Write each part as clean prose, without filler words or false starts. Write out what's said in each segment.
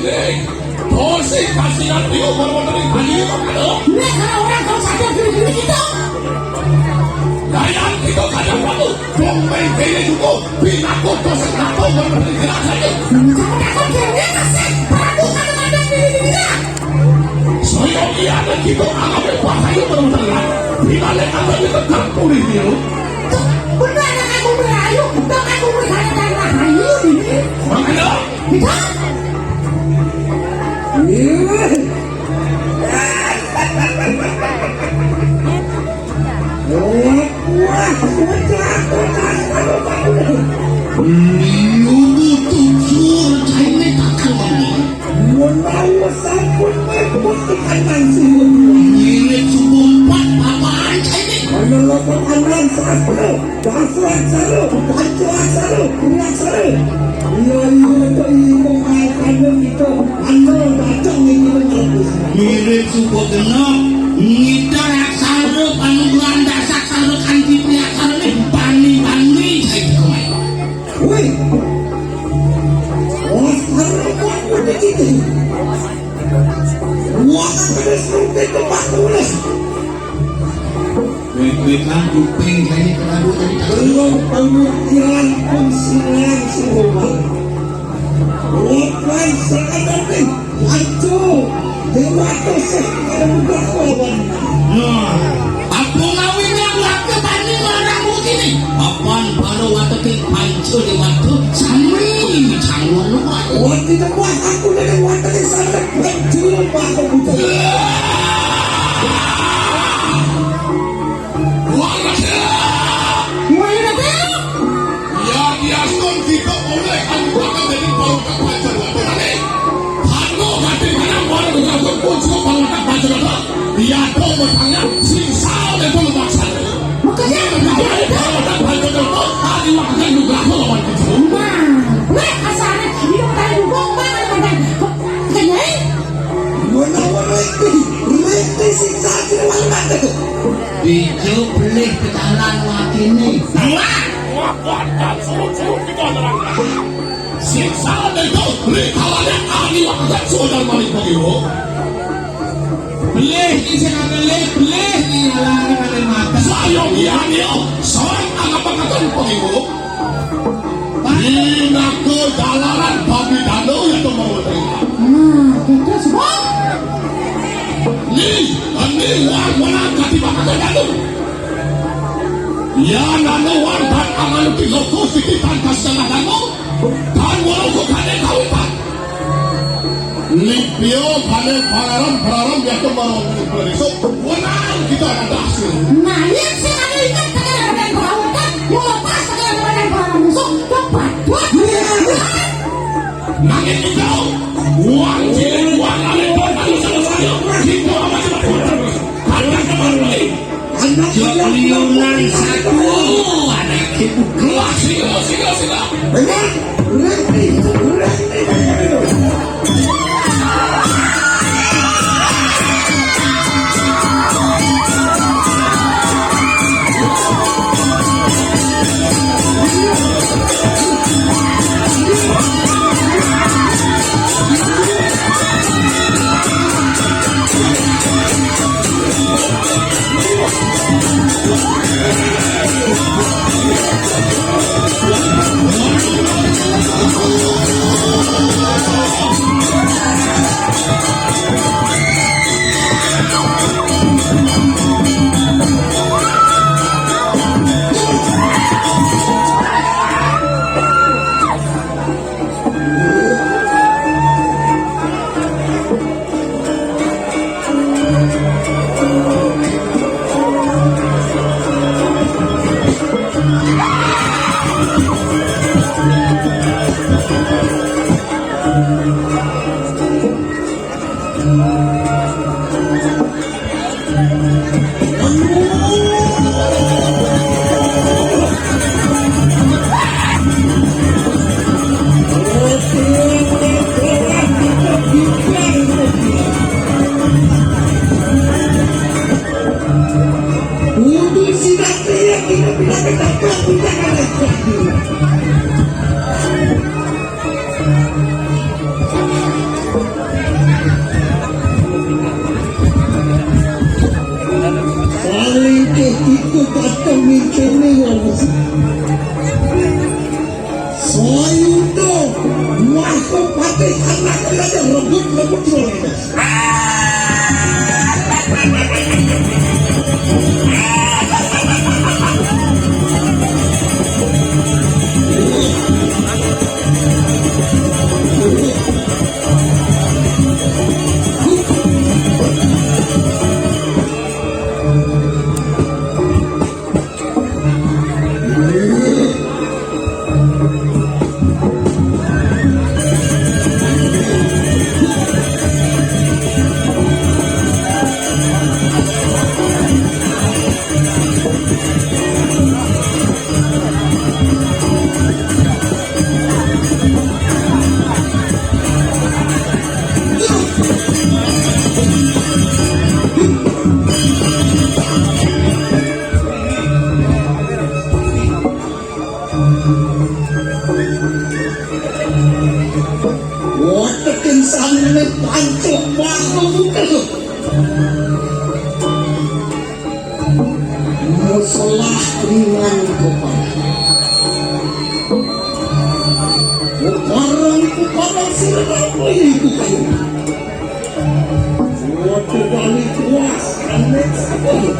Dosi kasihan dia bermotorin kali ini kalau orang kau sadar diri kita. Layan kita kadang waktu domain kaya juga binaku dosa nato bermotorin kita saja. Jangan kaya kasih padu kadang-kadang diri kita. Saya ada kita anggap bahaya bermotorin. Bila ada kita kampung ini. Benar aku berayu, dok aku berkaya dan rahayu ini. Makanya kita. Mirip subuh genap ngidar aksara panuruan dasar aksara kanti aksara ini bani-bani saya dikawai woi aksara kok udah gitu wah pada sampai tempat tulis wek-wekan kuping kayaknya terlalu tadi belum pengertian pun siang semua wekan sekadar nih hancur Dewato sekarang berkorban. Apa ngawinnya waktu banding orang begini? Apaan baru waktu ke pancu dewato samri canggul lupa. Waktu itu buat aku dari waktu ke sana pancu lupa aku butuh. Ya dia son kita oleh anggota dari bau pancu lupa tadi. Dia tahu bertanya, sisa dan peluang makanya ada banyak orang tadi waktu juga melawan itu. Nah, asalnya hidup tadi juga kan kayaknya. Mana itu sisa di mana itu? Itu beli pecahan waktu ini. Wah, suruh kita orang. Sisa itu beli kawannya ahli waktu sudah balik begitu. Beleh isi beleh ni alang ni mata. Sayang dia ni soal angkat-angkatan pengibu. Ini aku dalaran babi dano yang tu mau terima. Kita semua. Ni wang mana katiba kata dano. Ya dano wang dan amal pilotku sikitan kasana dano. Dan walau kane kawitan. Lipio pada pararam yang kemarin berisok, wanang kita ada hasil. Nah, yang saya ingat dengan perawatan, lepas dengan pararam musuh, dapat buat. Nangin kita, uang cilik, uang alih, dan selesai. Kita masih berkumpul. Anda kembali. Jolionan satu, anak ibu kelas. Sila. Berhenti. itu datang mikirnya ngomong soalnya waktu pakai anak-anak rebut-rebut MESOLAH ringan kepada siapa itu kayu waktu balik kuas anek sekali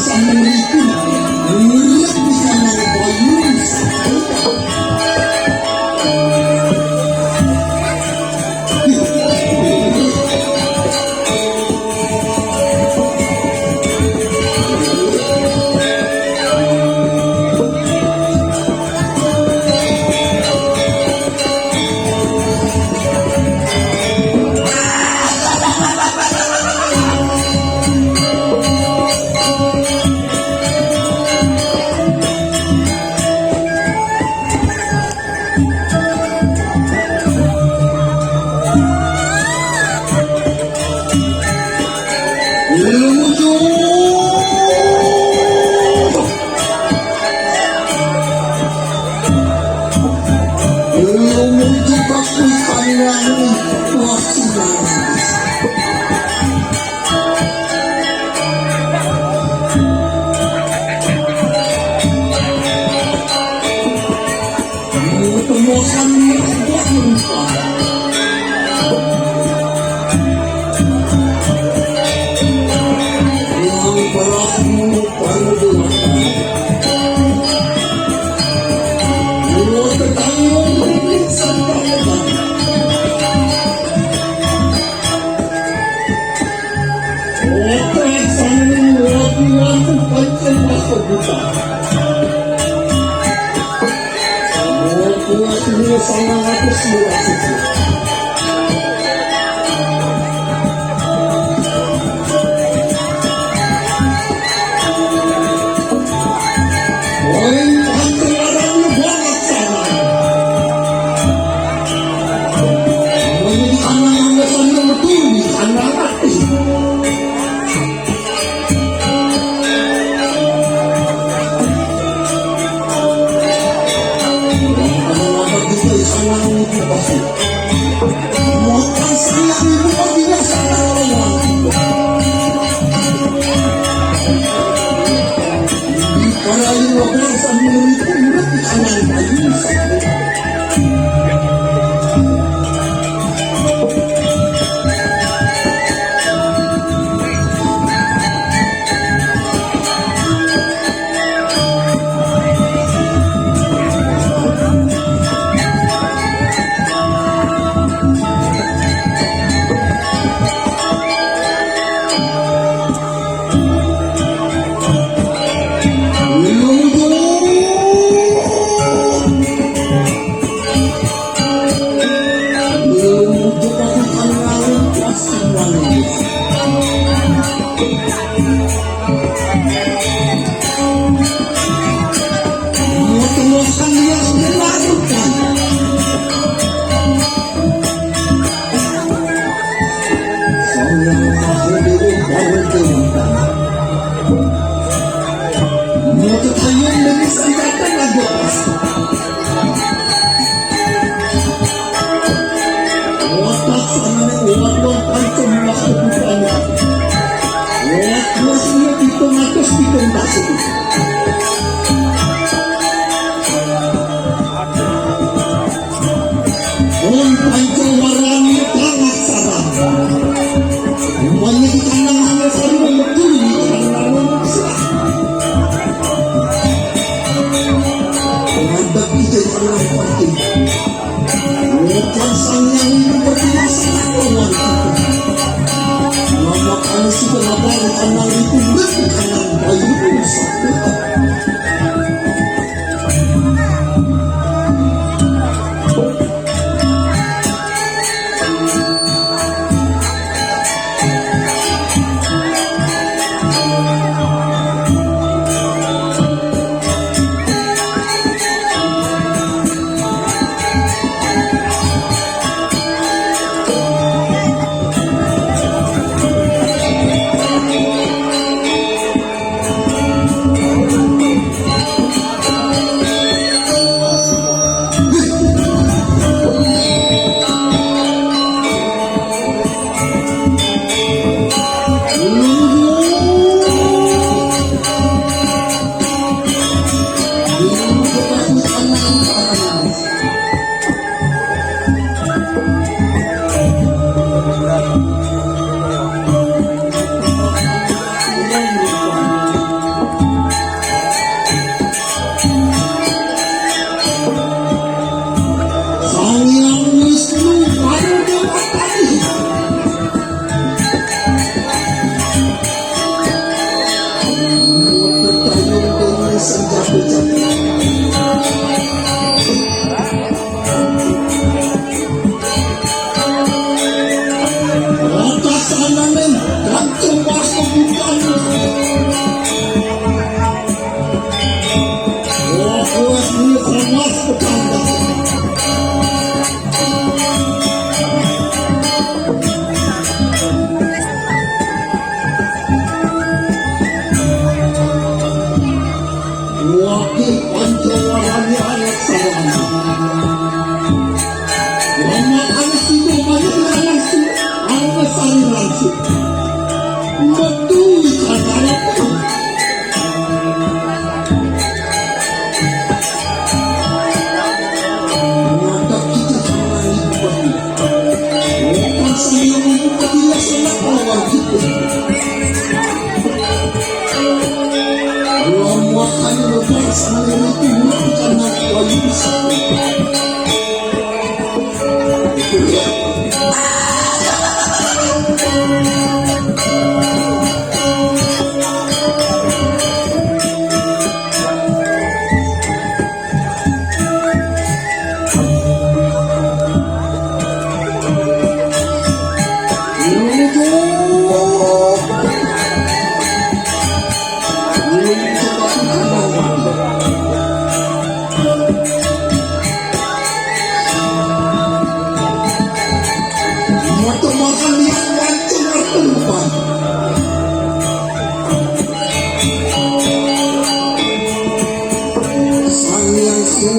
Sampai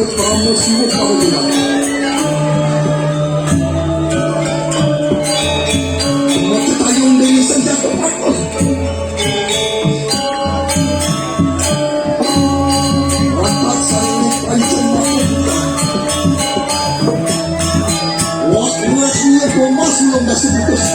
pramusimu panggilan. Mati tayong dari senjata aku. Rapat saya pancen makuta. Waktu bomas belum dah seputus.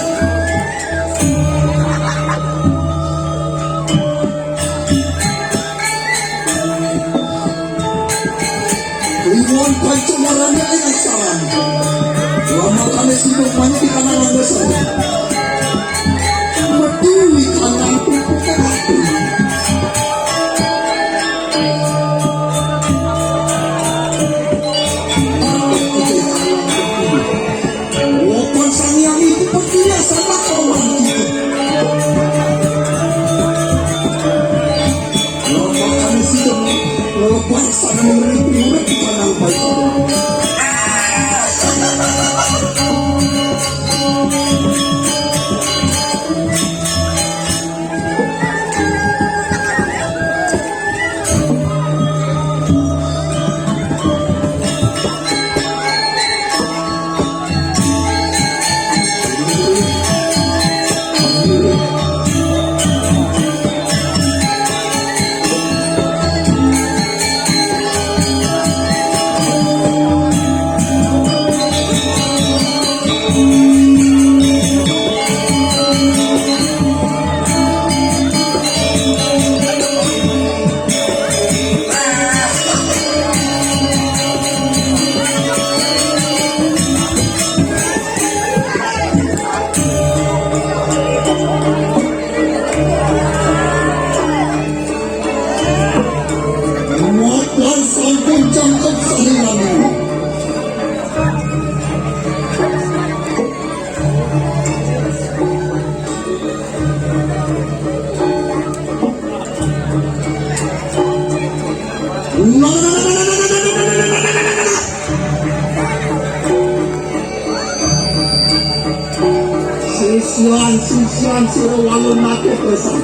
Ribuan pancen marahnya ayat salam. Lama kami sibuk banyak di kanan besar. Peduli kanan pupuk hati. Walaupun sang yang itu perginya sama kawan kita. Lama kami sibuk walaupun sang murid di kanan baik. Sisian suruh walun mati pesan.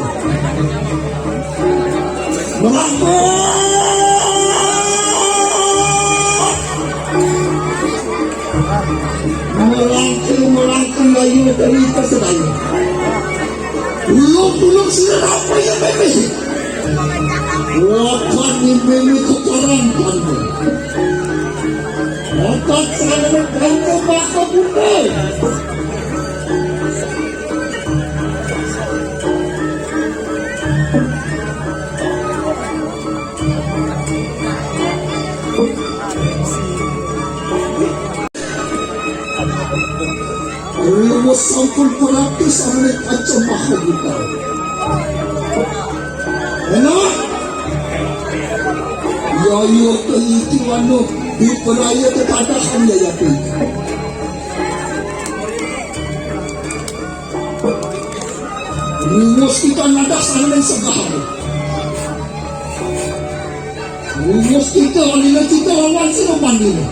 Melangkung layu dari kesedaya. Belum sudah apa yang bebas. Wapan mimpi keparan pandu. Wapan sangat pandu maka bunda. Lumus sampul peratus anak acam bahagia. Enak? Ya yo keitiwan no di peraya ketadahan ya yapi. Lumus kita nadas anak segahar. Lumus kita wanita kita lawan sinopan dulu.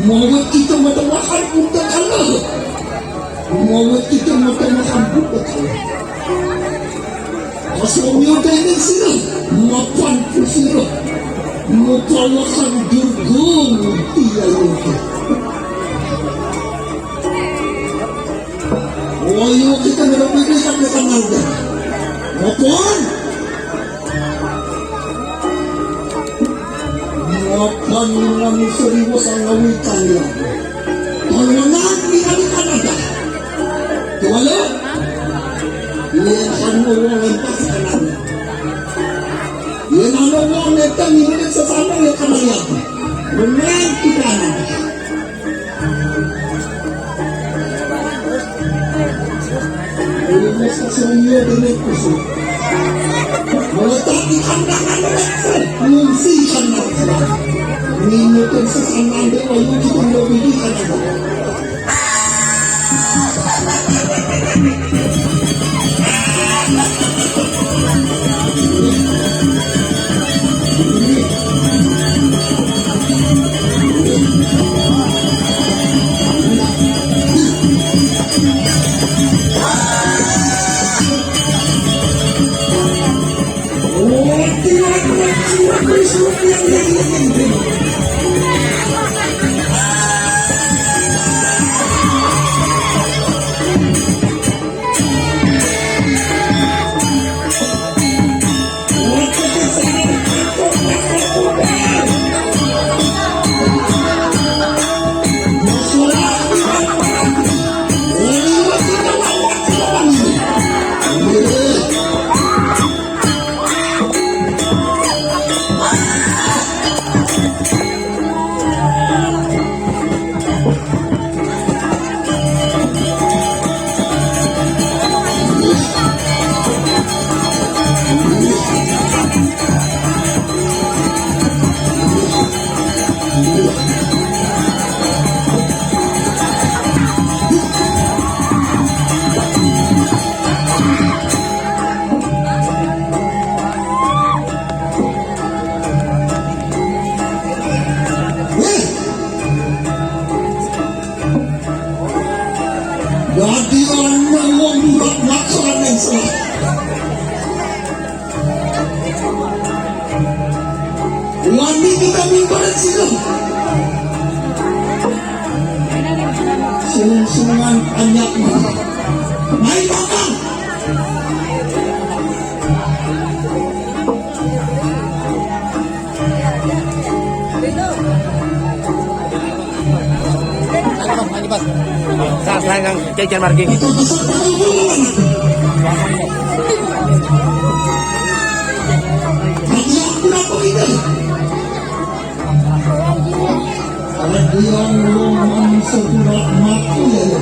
Mawat kita matamakan budak Allah. Mawat kita matamakan budak Allah. Kasomyo kainin sila. Mapan po sila. Mapalakan durgong tiyayin ka. Ayaw kita nalapigay sa katanalda. Mapan! Mapan namin sariwas ang awitan niya. Panganan ni Kanada. Tuwala? Iyan mo walang pasakanan. Yan ano mo ang netang hinulit sa sama yung kanayan. Menang kita na. Iyan sa sumyo din puso. Malatang ikandangan ulit. Munsikan na sila. Minutin sa sama din walang kitang nabili Kanada. pada silang sungan banyak main bakang Saat langgang jajan marking. Yang belum segera mati ya.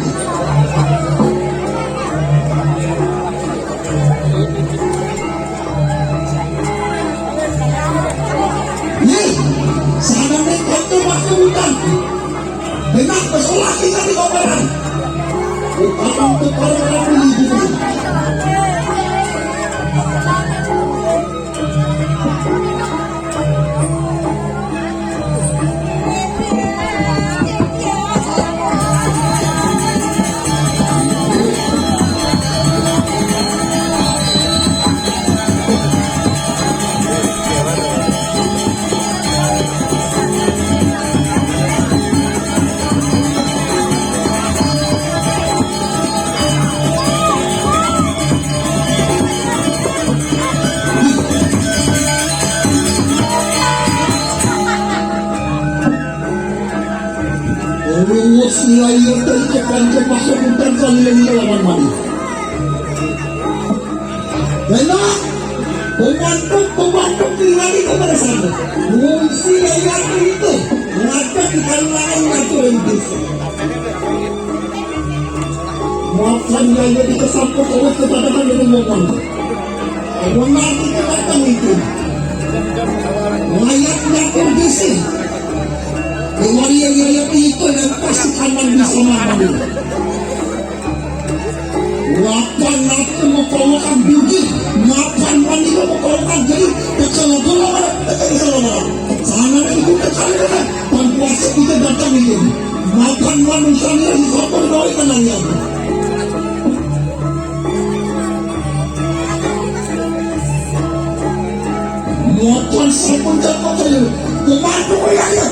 Nih, sana mereka itu waktu hutan. Dengan mesolah kita di koperan. Bukan untuk orang-orang beli-beli. Rumus nilai yang tercepat masuk hutan kalian lawan mani. Enak, pembantu tinggali kepada sana. Rumus nilai yang itu mengajak di Calonarang RATU Indonesia. Maafkan yang jadi kesamput oleh kedatangan dari momen. Benar kita datang itu. Layaknya kondisi. Kemarin yang itu yang pasti aman bisa makan. Makan aku membawakan budi, makan mandi membawakan jadi kecelakaan, sana itu kecelakaan. Tanpuasa kita datang ini, makan manusia yang kotor dari kanannya. Makan sabun dan kotor, kemana ya?